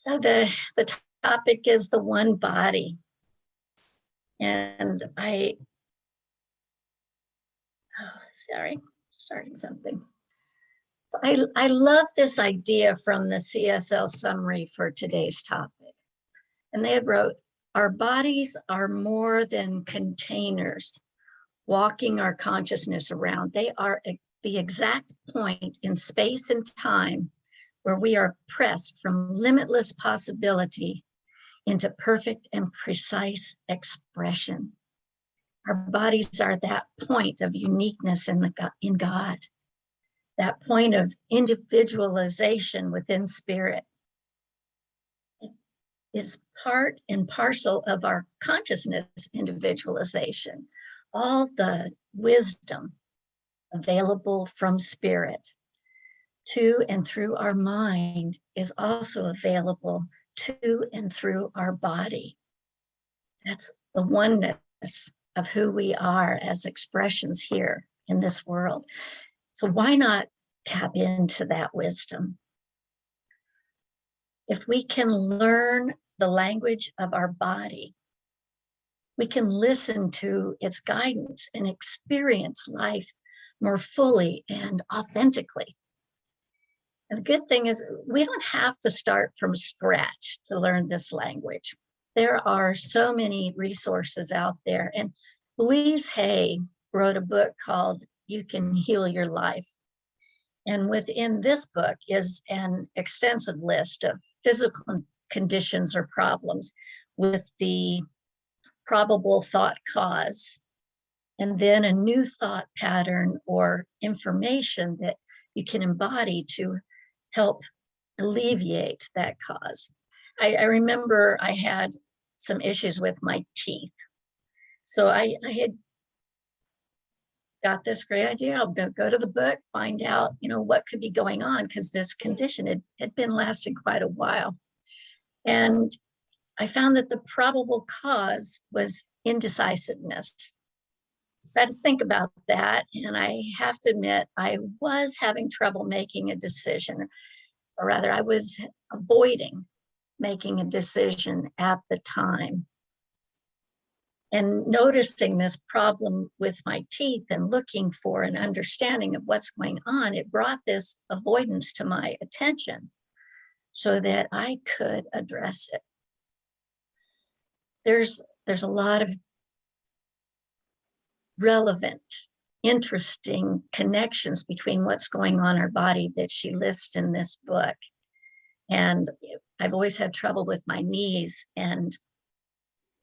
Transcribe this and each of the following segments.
So the topic is the one body. And sorry, starting something. I love this idea from the CSL summary for today's topic. And they had wrote, our bodies are more than containers walking our consciousness around. They are the exact point in space and time where we are pressed from limitless possibility into perfect and precise expression. Our bodies are that point of uniqueness in God, that point of individualization within spirit. It is part and parcel of our consciousness individualization. All the wisdom available from spirit to and through our mind is also available to and through our body. That's the oneness of who we are as expressions here in this world. So why not tap into that wisdom? If we can learn the language of our body, we can listen to its guidance and experience life more fully and authentically. And the good thing is we don't have to start from scratch to learn this language. There are so many resources out there. And Louise Hay wrote a book called You Can Heal Your Life. And within this book is an extensive list of physical conditions or problems with the probable thought cause, and then a new thought pattern or information that you can embody to help alleviate that cause. I remember I had some issues with my teeth. So I had got this great idea. I'll go to the book, find out, what could be going on, because this condition had been lasting quite a while. And I found that the probable cause was indecisiveness. So I had to think about that. And I have to admit, I was having trouble making a decision, or rather, I was avoiding making a decision at the time. And noticing this problem with my teeth and looking for an understanding of what's going on, it brought this avoidance to my attention so that I could address it. There's a lot of relevant, interesting connections between what's going on in our body that she lists in this book. And I've always had trouble with my knees, and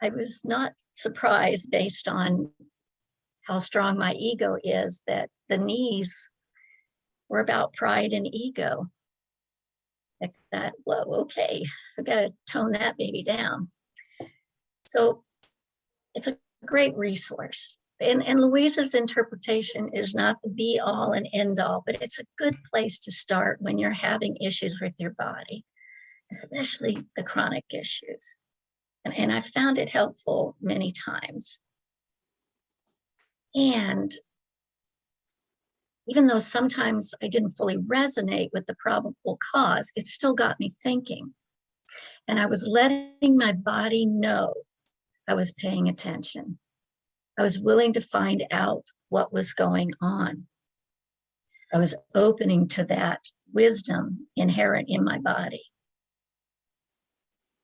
I was not surprised, based on how strong my ego is, that the knees were about pride and ego. Like that, whoa, okay, so I've got to tone that baby down. So it's a great resource. And Louise's interpretation is not the be all and end all, but it's a good place to start when you're having issues with your body, especially the chronic issues. And I found it helpful many times. And even though sometimes I didn't fully resonate with the probable cause, it still got me thinking. And I was letting my body know I was paying attention. I was willing to find out what was going on. I was opening to that wisdom inherent in my body.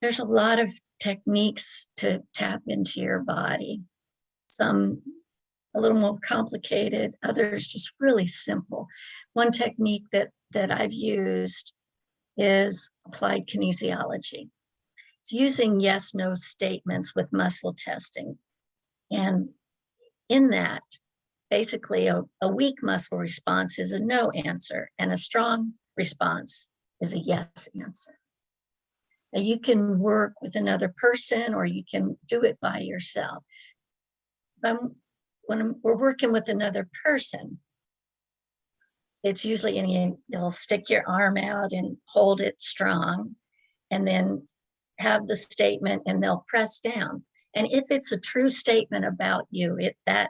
There's a lot of techniques to tap into your body. Some a little more complicated, others just really simple. One technique that I've used is applied kinesiology. It's using yes/no statements with muscle testing. And in that, basically a weak muscle response is a no answer, and a strong response is a yes answer. Now, you can work with another person, or you can do it by yourself. When we're working with another person, it's usually, you'll stick your arm out and hold it strong, and then have the statement, and they'll press down. And if it's a true statement about you, that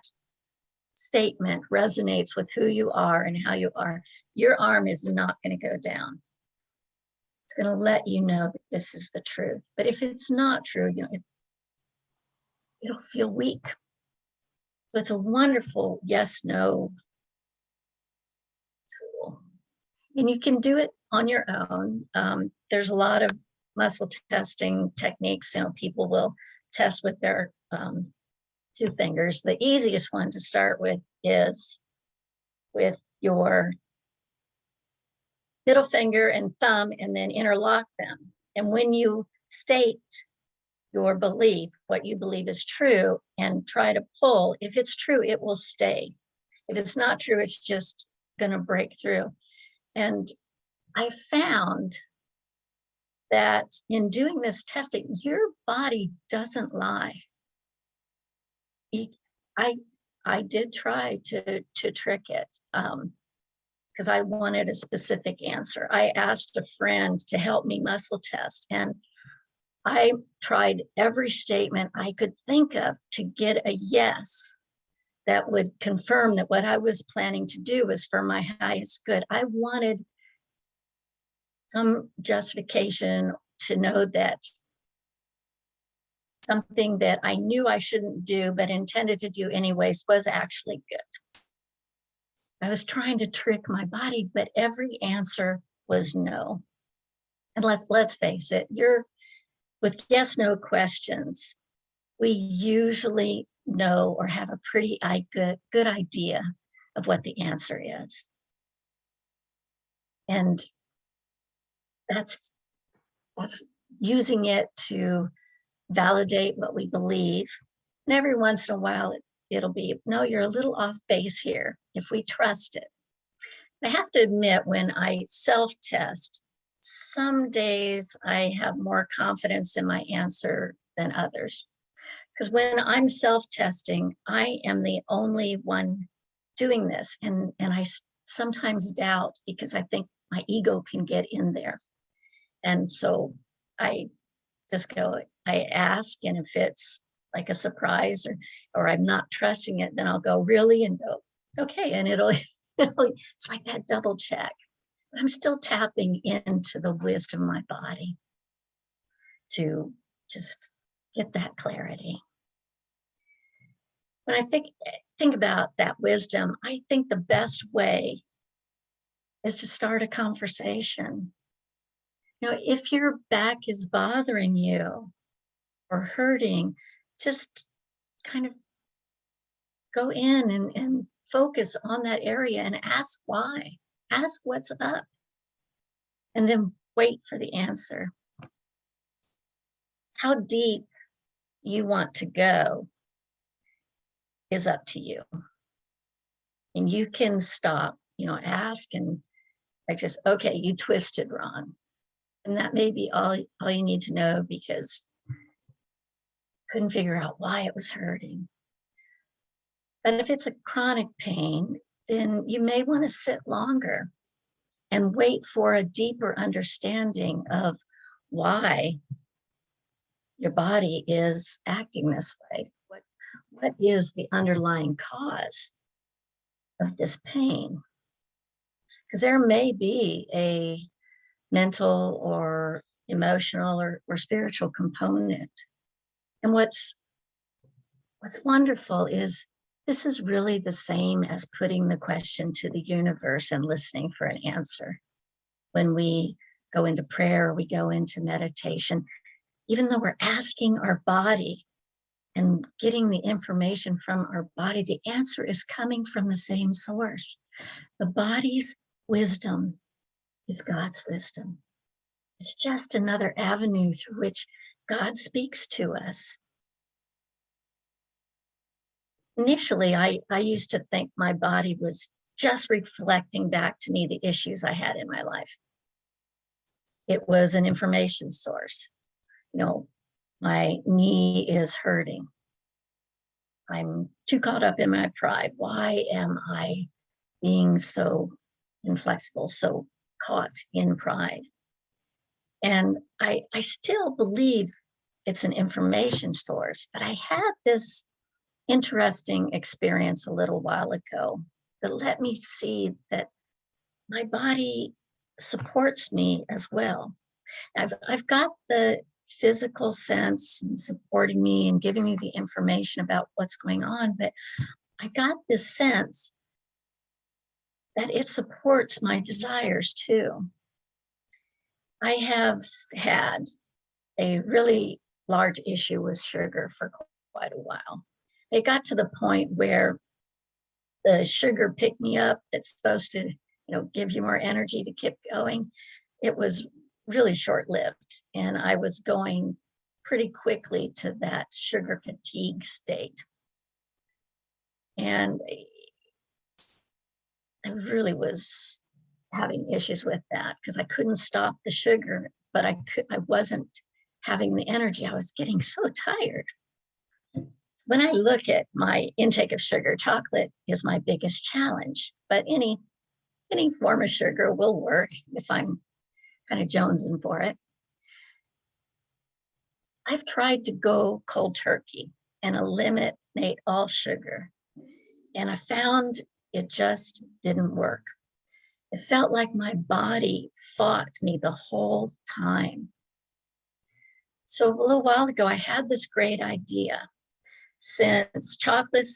statement resonates with who you are and how you are, your arm is not going to go down. It's going to let you know that this is the truth. But if it's not true, it'll feel weak. So it's a wonderful yes/no tool. And you can do it on your own. There's a lot of muscle testing techniques. People will test with their 2 fingers. The easiest one to start with is with your middle finger and thumb, and then interlock them. And when you state your belief, what you believe is true, and try to pull, if it's true, it will stay. If it's not true, it's just going to break through. And I found that in doing this testing, your body doesn't lie. I did try to trick it because I wanted a specific answer. I asked a friend to help me muscle test, and I tried every statement I could think of to get a yes that would confirm that what I was planning to do was for my highest good. I wanted some justification to know that something that I knew I shouldn't do but intended to do anyways was actually good. I was trying to trick my body, but every answer was no. And let's face it, with yes/no questions, we usually know or have a pretty good idea of what the answer is. And that's using it to validate what we believe. And every once in a while, it'll be, no, you're a little off base here, if we trust it. I have to admit, when I self-test, some days I have more confidence in my answer than others. Because when I'm self-testing, I am the only one doing this. And I sometimes doubt because I think my ego can get in there. And so I just go, I ask, and if it's like a surprise or I'm not trusting it, then I'll go, really? And go, okay. And it's like that double check. But I'm still tapping into the wisdom of my body to just get that clarity. When I think about that wisdom, I think the best way is to start a conversation. If your back is bothering you or hurting, just kind of go in and focus on that area and ask why. Ask what's up, and then wait for the answer. How deep you want to go is up to you. And you can stop, ask and okay, you twisted wrong. And that may be all you need to know, because couldn't figure out why it was hurting. But if it's a chronic pain, then you may want to sit longer and wait for a deeper understanding of why your body is acting this way. What is the underlying cause of this pain? Because there may be a mental or emotional or spiritual component. And what's wonderful is this is really the same as putting the question to the universe and listening for an answer. When we go into prayer, we go into meditation, even though we're asking our body and getting the information from our body, the answer is coming from the same source. The body's wisdom is God's wisdom. It's just another avenue through which God speaks to us. Initially, I used to think my body was just reflecting back to me the issues I had in my life. It was an information source. My knee is hurting. I'm too caught up in my pride. Why am I being so inflexible, so caught in pride? And I still believe it's an information source, but I had this interesting experience a little while ago that let me see that my body supports me as well. I've got the physical sense and supporting me and giving me the information about what's going on, but I got this sense that it supports my desires too. I have had a really large issue with sugar for quite a while. It got to the point where the sugar pick me up that's supposed to, give you more energy to keep going. It was really short lived. And I was going pretty quickly to that sugar fatigue state. And I really was having issues with that because I couldn't stop the sugar, but I wasn't having the energy. I was getting so tired. When I look at my intake of sugar, chocolate is my biggest challenge, but any form of sugar will work if I'm kind of jonesing for it. I've tried to go cold turkey and eliminate all sugar, and I found it just didn't work. It felt like my body fought me the whole time. So a little while ago, I had this great idea. Since chocolate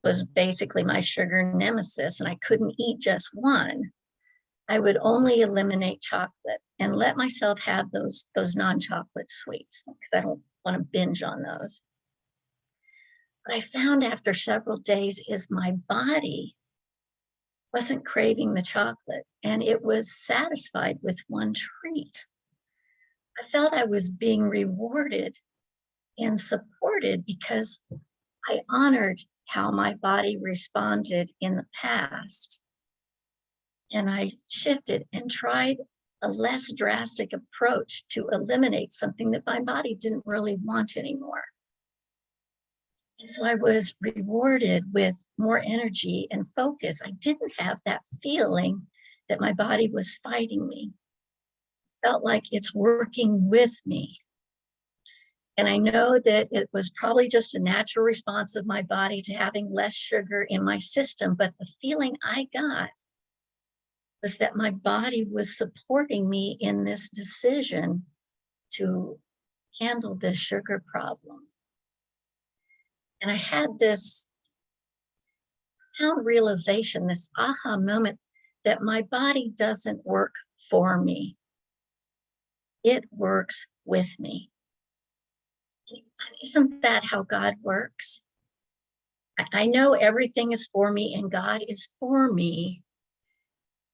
was basically my sugar nemesis and I couldn't eat just one, I would only eliminate chocolate and let myself have those non-chocolate sweets because I don't want to binge on those. What I found after several days is my body wasn't craving the chocolate and it was satisfied with one treat. I felt I was being rewarded and supported because I honored how my body responded in the past. And I shifted and tried a less drastic approach to eliminate something that my body didn't really want anymore. And so I was rewarded with more energy and focus. I didn't have that feeling that my body was fighting me. It felt like it's working with me. And I know that it was probably just a natural response of my body to having less sugar in my system. But the feeling I got was that my body was supporting me in this decision to handle this sugar problem. And I had this profound realization, this aha moment that my body doesn't work for me. It works with me. Isn't that how God works? I know everything is for me and God is for me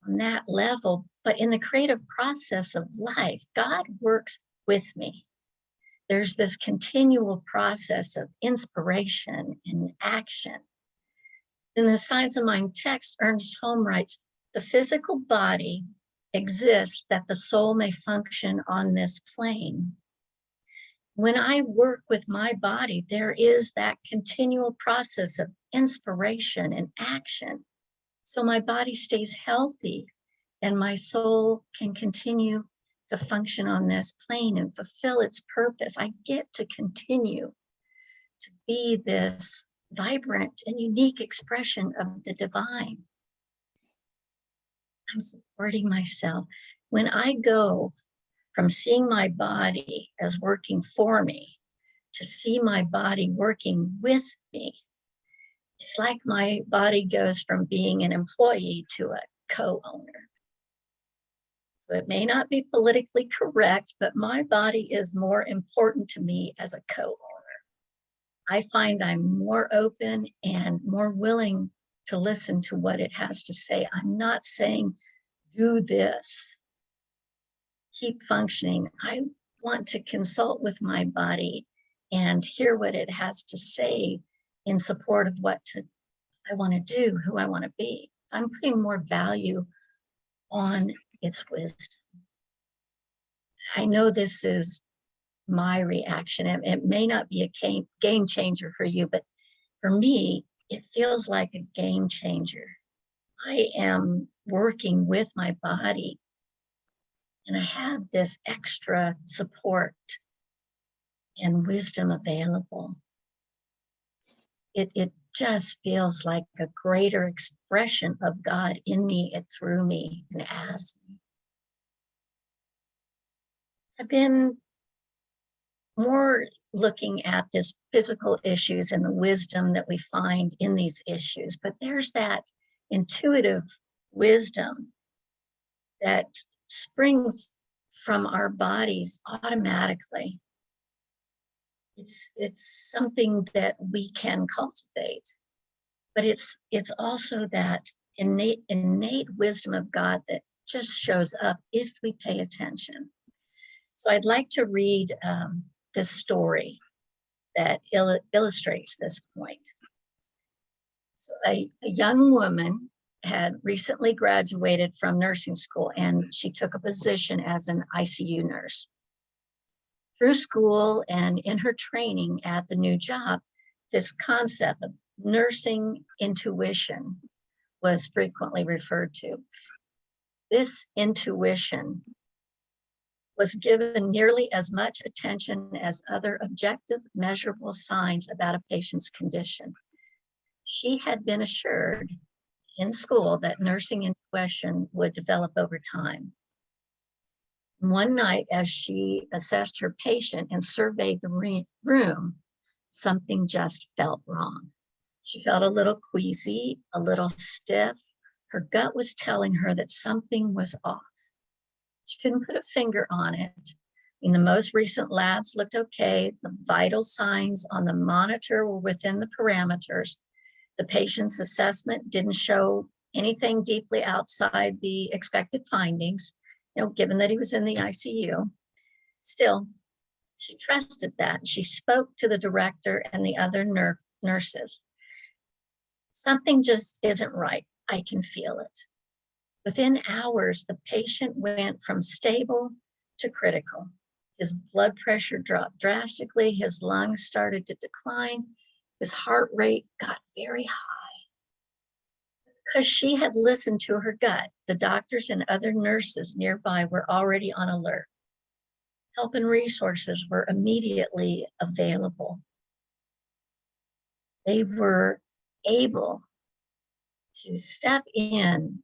on that level, but in the creative process of life, God works with me. There's this continual process of inspiration and action. In the Science of Mind text, Ernest Holmes writes, the physical body exists that the soul may function on this plane. When I work with my body, there is that continual process of inspiration and action. So my body stays healthy and my soul can continue to function on this plane and fulfill its purpose. I get to continue to be this vibrant and unique expression of the divine. I'm supporting myself. When I go from seeing my body as working for me to see my body working with me, it's like my body goes from being an employee to a co-owner. So it may not be politically correct, but my body is more important to me as a co-owner. I find I'm more open and more willing to listen to what it has to say. I'm not saying, do this, keep functioning. I want to consult with my body and hear what it has to say in support of I want to do, who I want to be. I'm putting more value on its wisdom. I know this is my reaction. It may not be a game changer for you, but for me, it feels like a game changer. I am working with my body and I have this extra support and wisdom available. It just feels like a greater expression of God in me and through me and as me. I've been more looking at this physical issues and the wisdom that we find in these issues, but there's that intuitive wisdom that springs from our bodies automatically. It's something that we can cultivate, but it's also that innate wisdom of God that just shows up if we pay attention. So I'd like to read this story that illustrates this point. So a young woman had recently graduated from nursing school, and she took a position as an ICU nurse. Through school and in her training at the new job, this concept of nursing intuition was frequently referred to. This intuition was given nearly as much attention as other objective, measurable signs about a patient's condition. She had been assured in school that nursing intuition would develop over time. One night, as she assessed her patient and surveyed the room, something just felt wrong. She felt a little queasy, a little stiff. Her gut was telling her that something was off. She couldn't put a finger on it. The most recent labs looked okay. The vital signs on the monitor were within the parameters. The patient's assessment didn't show anything deeply outside the expected findings, given that he was in the ICU. Still, she trusted that. She spoke to the director and the other nurses. Something just isn't right. I can feel it. Within hours, the patient went from stable to critical. His blood pressure dropped drastically. His lungs started to decline. His heart rate got very high. Because she had listened to her gut, the doctors and other nurses nearby were already on alert. Help and resources were immediately available. They were able to step in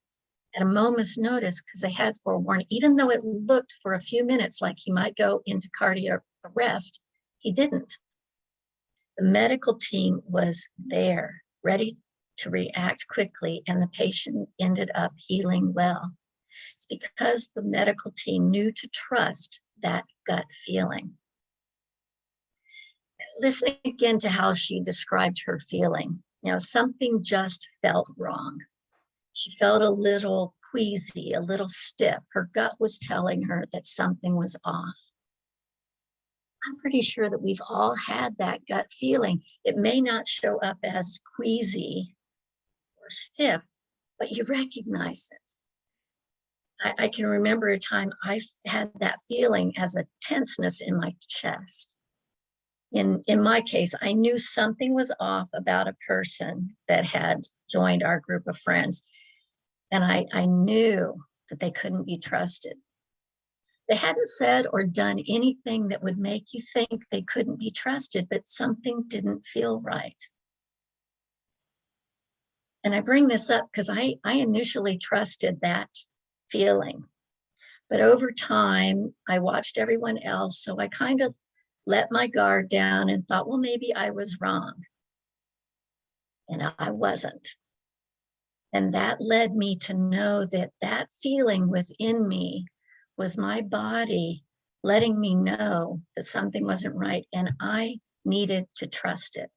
at a moment's notice because they had forewarned. Even though it looked for a few minutes like he might go into cardiac arrest, he didn't. The medical team was there, ready to react quickly, and the patient ended up healing well. It's because the medical team knew to trust that gut feeling. Listening again to how she described her feeling, something just felt wrong. She felt a little queasy, a little stiff. Her gut was telling her that something was off. I'm pretty sure that we've all had that gut feeling. It may not show up as queasy or stiff, but you recognize it. I can remember a time I had that feeling as a tenseness in my chest. In my case, I knew something was off about a person that had joined our group of friends. And I knew that they couldn't be trusted. They hadn't said or done anything that would make you think they couldn't be trusted, but something didn't feel right. And I bring this up because I initially trusted that feeling. But over time, I watched everyone else. So I kind of let my guard down and thought, well, maybe I was wrong. And I wasn't. And that led me to know that that feeling within me was my body letting me know that something wasn't right, and I needed to trust it.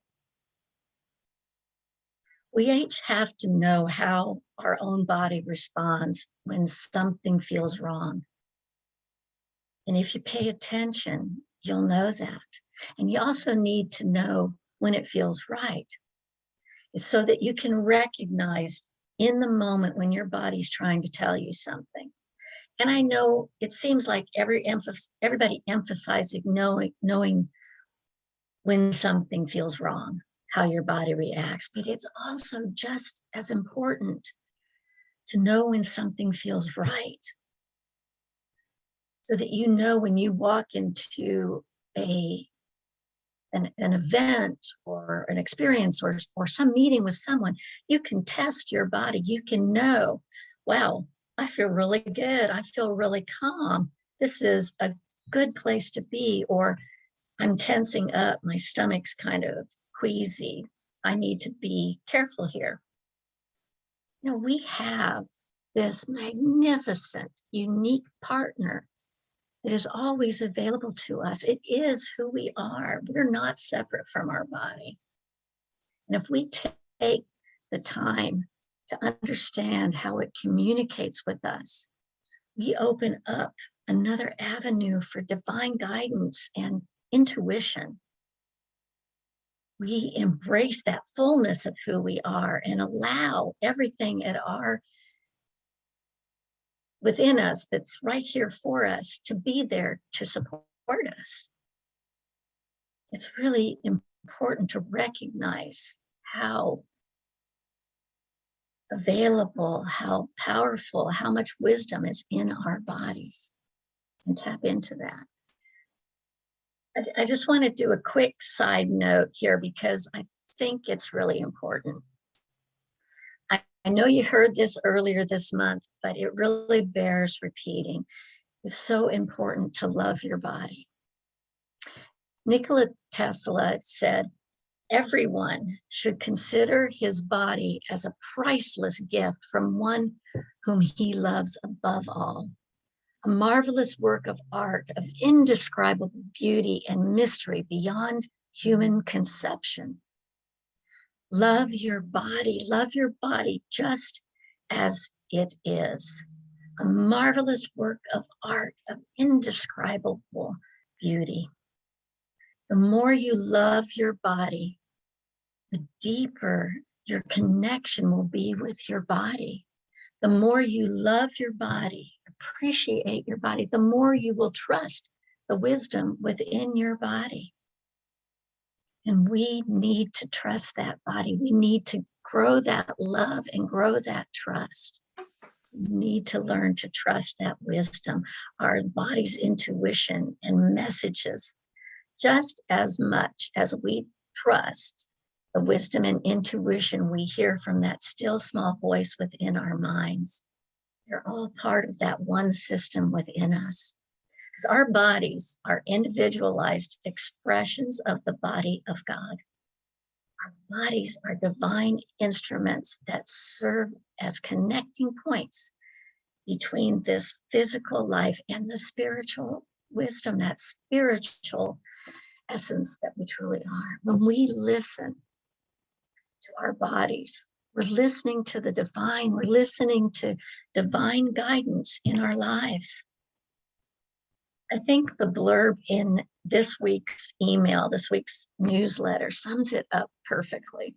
We each have to know how our own body responds when something feels wrong. And if you pay attention, you'll know that. And you also need to know when it feels right. It's so that you can recognize in the moment when your body's trying to tell you something. And I know it seems like everybody emphasizing knowing when something feels wrong, how your body reacts, but it's also just as important to know when something feels right. So that you know when you walk into an event or an experience or some meeting with someone, you can test your body. You can know, wow, I feel really good. I feel really calm. This is a good place to be, or I'm tensing up, my stomach's kind of queasy. I need to be careful here. We have this magnificent, unique partner that is always available to us. It is who we are. We're not separate from our body. And if we take the time to understand how it communicates with us, we open up another avenue for divine guidance and intuition. We embrace that fullness of who we are and allow everything within us that's right here for us to be there to support us. It's really important to recognize how available, how powerful, how much wisdom is in our bodies, and tap into that. I just want to do a quick side note here because I think it's really important. I know you heard this earlier this month, but it really bears repeating. It's so important to love your body. Nikola Tesla said, everyone should consider his body as a priceless gift from one whom he loves above all. A marvelous work of art of indescribable beauty and mystery beyond human conception. Love your body just as it is. A marvelous work of art of indescribable beauty. The more you love your body, the deeper your connection will be with your body. The more you love your body, appreciate your body, the more you will trust the wisdom within your body. And we need to trust that body. We need to grow that love and grow that trust. We need to learn to trust that wisdom, our body's intuition and messages, just as much as we trust the wisdom and intuition we hear from that still small voice within our minds. They're all part of that one system within us. Because our bodies are individualized expressions of the body of God. Our bodies are divine instruments that serve as connecting points between this physical life and the spiritual wisdom, that spiritual essence that we truly are. When we listen to our bodies, we're listening to the divine, we're listening to divine guidance in our lives. I think the blurb in this week's email, this week's newsletter, sums it up perfectly.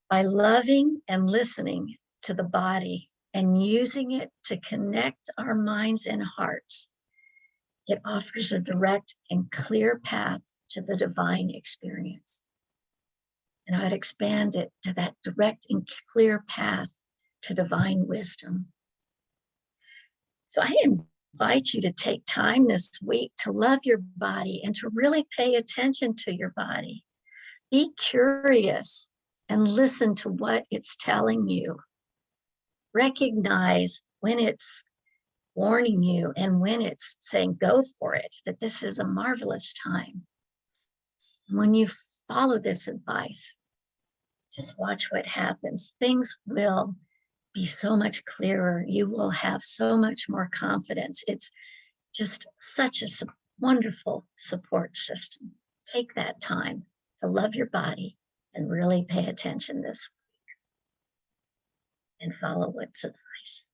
By loving and listening to the body and using it to connect our minds and hearts, it offers a direct and clear path to the divine experience. And I'd expand it to that direct and clear path to divine wisdom. So I invite you to take time this week to love your body and to really pay attention to your body. Be curious and listen to what it's telling you. Recognize when it's warning you and when it's saying go for it, that this is a marvelous time. When you follow this advice, just watch what happens. Things will be so much clearer. You will have so much more confidence. It's just such a wonderful support system. Take that time to love your body and really pay attention this week and follow what's advice.